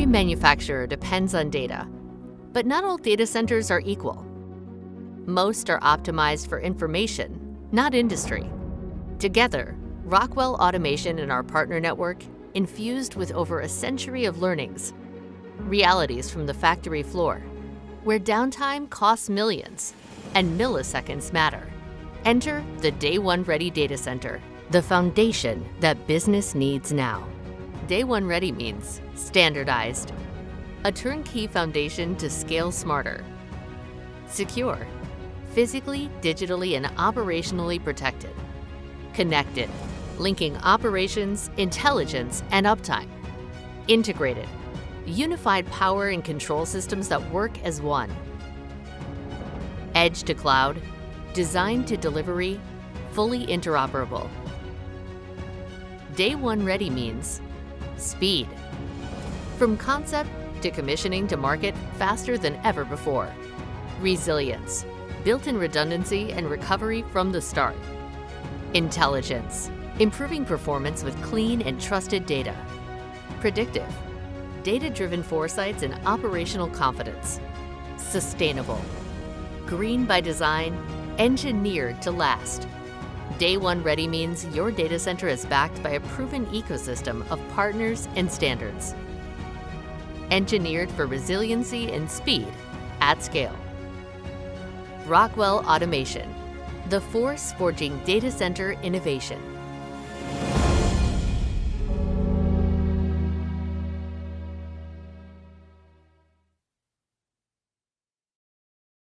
manufacturer depends on data, but not all data centers are equal. Most are optimized for information, not industry. Together, Rockwell Automation and our partner network, infused with over a century of learnings, realities from the factory floor, where downtime costs millions and milliseconds matter. Enter the Day One Ready Data Center, the foundation that business needs now. Day One Ready means standardized, a turnkey foundation to scale smarter, secure, physically, digitally, and operationally protected, connected, linking operations, intelligence, and uptime, integrated, unified power and control systems that work as one, edge to cloud, design to delivery, fully interoperable. Day One Ready means speed. From concept to commissioning to market faster than ever before. Resilience, built-in redundancy and recovery from the start. Intelligence, improving performance with clean and trusted data. Predictive, data-driven foresights and operational confidence. Sustainable, green by design, engineered to last. Day One Ready means your data center is backed by a proven ecosystem of partners and standards. Engineered for resiliency and speed at scale. Rockwell Automation, the force forging data center innovation.